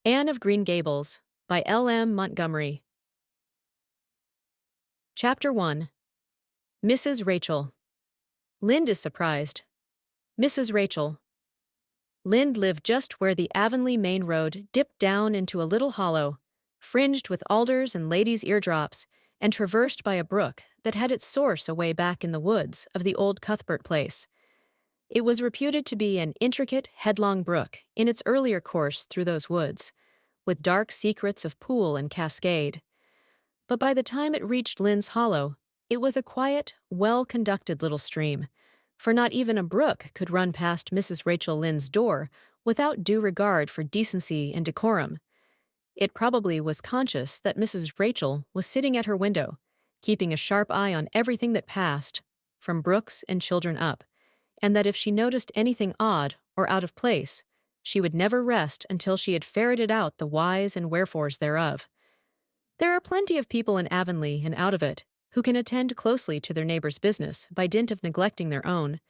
Anne of Green Gables by L.M. Montgomery. Chapter 1. Mrs. Rachel. Lind is surprised. Mrs. Rachel. Lind lived just where the Avonlea main road dipped down into a little hollow, fringed with alders and ladies' eardrops, and traversed by a brook that had its source away back in the woods of the old Cuthbert place. It was reputed to be an intricate, headlong brook in its earlier course through those woods, with dark secrets of pool and cascade. But by the time it reached Lind's Hollow, it was a quiet, well-conducted little stream, for not even a brook could run past Mrs. Rachel Lind's door without due regard for decency and decorum. It probably was conscious that Mrs. Rachel was sitting at her window, keeping a sharp eye on everything that passed, from brooks and children up, and that if she noticed anything odd or out of place, she would never rest until she had ferreted out the whys and wherefores thereof. There are plenty of people in Avonlea and out of it who can attend closely to their neighbor's business by dint of neglecting their own,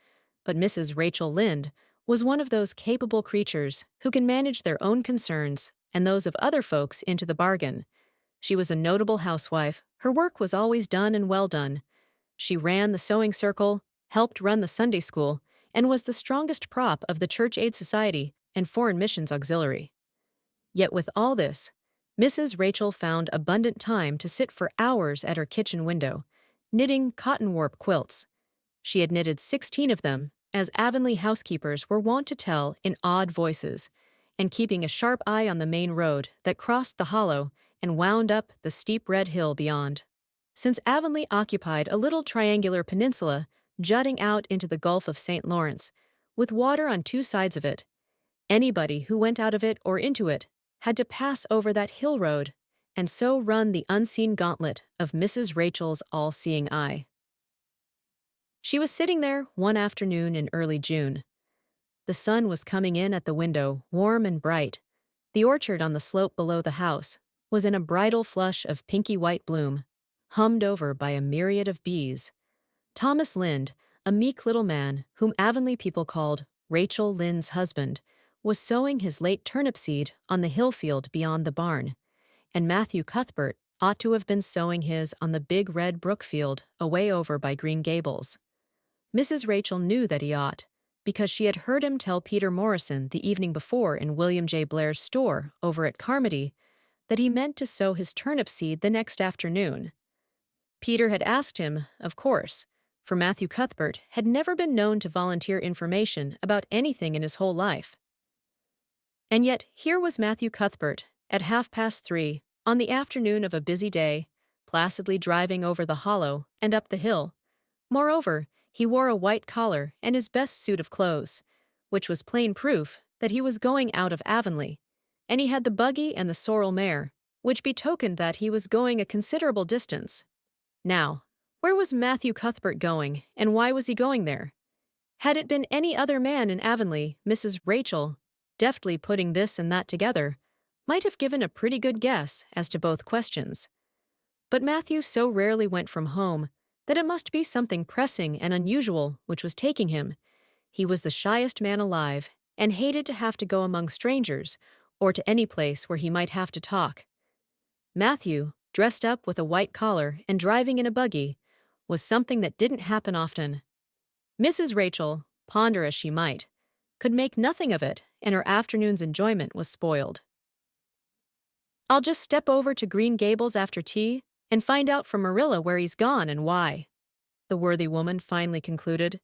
but Mrs. Rachel Lind was one of those capable creatures who can manage their own concerns and those of other folks into the bargain. She was a notable housewife. Her work was always done and well done. She ran the sewing circle, helped run the Sunday school, and was the strongest prop of the Church Aid Society and Foreign Missions Auxiliary. Yet with all this, Mrs. Rachel found abundant time to sit for hours at her kitchen window, knitting cotton warp quilts. She had knitted 16 of them, as Avonlea housekeepers were wont to tell in awed voices, and keeping a sharp eye on the main road that crossed the hollow and wound up the steep red hill beyond. Since Avonlea occupied a little triangular peninsula jutting out into the Gulf of St. Lawrence, with water on two sides of it, anybody who went out of it or into it had to pass over that hill road and so run the unseen gauntlet of Mrs. Rachel's all-seeing eye. She was sitting there one afternoon in early June. The sun was coming in at the window, warm and bright. The orchard on the slope below the house was in a bridal flush of pinky-white bloom, hummed over by a myriad of bees. Thomas Lind, a meek little man whom Avonlea people called Rachel Lind's husband, was sowing his late turnip seed on the hill field beyond the barn, and Matthew Cuthbert ought to have been sowing his on the big red brook field away over by Green Gables. Mrs. Rachel knew that he ought, because she had heard him tell Peter Morrison the evening before in William J. Blair's store over at Carmody that he meant to sow his turnip seed the next afternoon. Peter had asked him, of course, for Matthew Cuthbert had never been known to volunteer information about anything in his whole life. And yet here was Matthew Cuthbert, at 3:30, on the afternoon of a busy day, placidly driving over the hollow and up the hill. Moreover, he wore a white collar and his best suit of clothes, which was plain proof that he was going out of Avonlea, and he had the buggy and the sorrel mare, which betokened that he was going a considerable distance. Now, where was Matthew Cuthbert going, and why was he going there? Had it been any other man in Avonlea, Mrs. Rachel, deftly putting this and that together, might have given a pretty good guess as to both questions. But Matthew so rarely went from home that it must be something pressing and unusual which was taking him. He was the shyest man alive, and hated to have to go among strangers, or to any place where he might have to talk. Matthew, dressed up with a white collar and driving in a buggy, was something that didn't happen often. Mrs. Rachel, ponder as she might, could make nothing of it, and her afternoon's enjoyment was spoiled. "I'll just step over to Green Gables after tea and find out from Marilla where he's gone and why," the worthy woman finally concluded.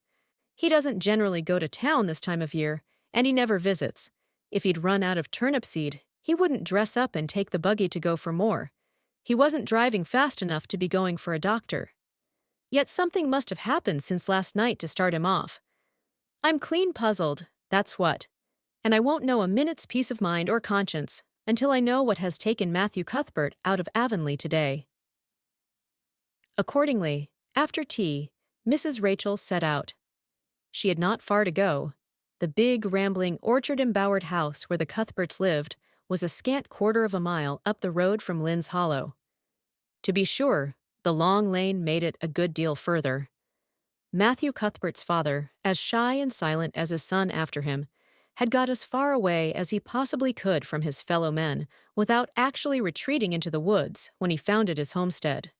"He doesn't generally go to town this time of year, and he never visits. If he'd run out of turnip seed, he wouldn't dress up and take the buggy to go for more. He wasn't driving fast enough to be going for a doctor. Yet something must have happened since last night to start him off. I'm clean puzzled, that's what, and I won't know a minute's peace of mind or conscience until I know what has taken Matthew Cuthbert out of Avonlea today." Accordingly, after tea, Mrs. Rachel set out. She had not far to go. The big, rambling, orchard-embowered house where the Cuthberts lived was a scant quarter of a mile up the road from Lind's Hollow. To be sure, the long lane made it a good deal further. Matthew Cuthbert's father, as shy and silent as his son after him, had got as far away as he possibly could from his fellow men without actually retreating into the woods when he founded his homestead.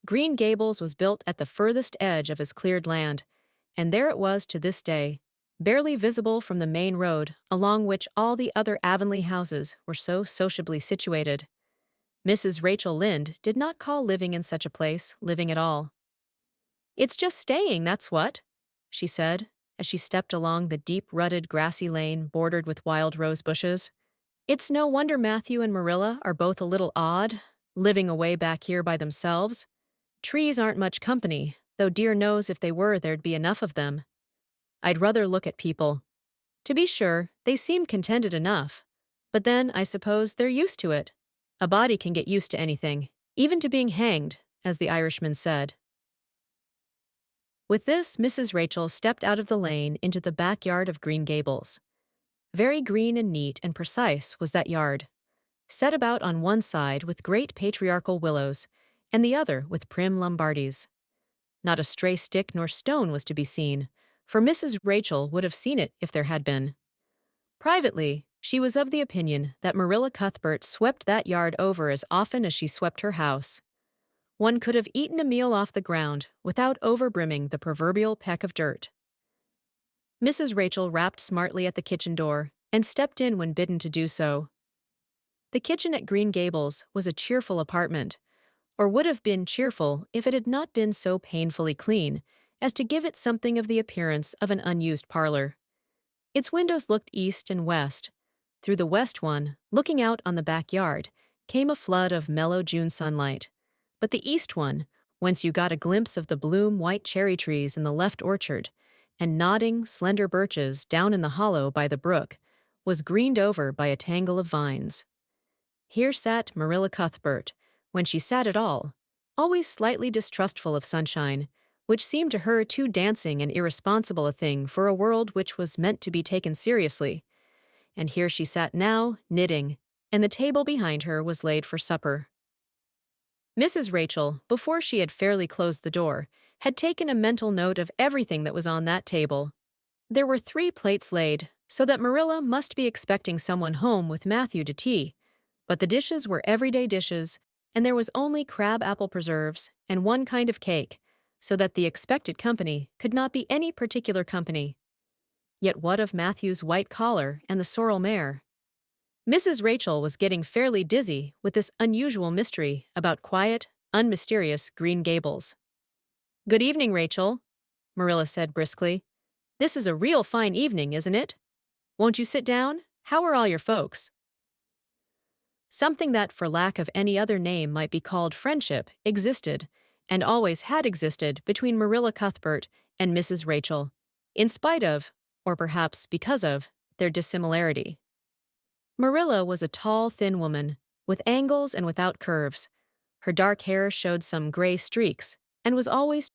Green Gables was built at the furthest edge of his cleared land, and there it was to this day, barely visible from the main road along which all the other Avonlea houses were so sociably situated. Mrs. Rachel Lynde did not call living in such a place living at all. "It's just staying, that's what," she said, as she stepped along the deep-rutted grassy lane bordered with wild rose bushes. "It's no wonder Matthew and Marilla are both a little odd, living away back here by themselves. Trees aren't much company, though dear knows if they were there'd be enough of them. I'd rather look at people. To be sure, they seem contented enough, but then I suppose they're used to it. A body can get used to anything, even to being hanged, as the Irishman said." With this, Mrs. Rachel stepped out of the lane into the backyard of Green Gables. Very green and neat and precise was that yard, set about on one side with great patriarchal willows, and the other with prim Lombardies. Not a stray stick nor stone was to be seen, for Mrs. Rachel would have seen it if there had been. Privately, she was of the opinion that Marilla Cuthbert swept that yard over as often as she swept her house. One could have eaten a meal off the ground without overbrimming the proverbial peck of dirt. Mrs. Rachel rapped smartly at the kitchen door and stepped in when bidden to do so. The kitchen at Green Gables was a cheerful apartment, or would have been cheerful if it had not been so painfully clean as to give it something of the appearance of an unused parlor. Its windows looked east and west. Through the west one, looking out on the backyard, came a flood of mellow June sunlight, but the east one, whence you got a glimpse of the bloom-white cherry trees in the left orchard, and nodding, slender birches down in the hollow by the brook, was greened over by a tangle of vines. Here sat Marilla Cuthbert, when she sat at all, always slightly distrustful of sunshine, which seemed to her too dancing and irresponsible a thing for a world which was meant to be taken seriously. And here she sat now, knitting, and the table behind her was laid for supper. Mrs. Rachel, before she had fairly closed the door, had taken a mental note of everything that was on that table. There were 3 plates laid, so that Marilla must be expecting someone home with Matthew to tea, but the dishes were everyday dishes, and there was only crab-apple preserves and one kind of cake, so that the expected company could not be any particular company. Yet what of Matthew's white collar and the sorrel mare? Mrs. Rachel was getting fairly dizzy with this unusual mystery about quiet, unmysterious Green Gables. "Good evening, Rachel," Marilla said briskly. "This is a real fine evening, isn't it? Won't you sit down? How are all your folks?" Something that, for lack of any other name, might be called friendship existed, and always had existed between Marilla Cuthbert and Mrs. Rachel, in spite of, or perhaps because of, their dissimilarity. Marilla was a tall, thin woman, with angles and without curves. Her dark hair showed some gray streaks, and was always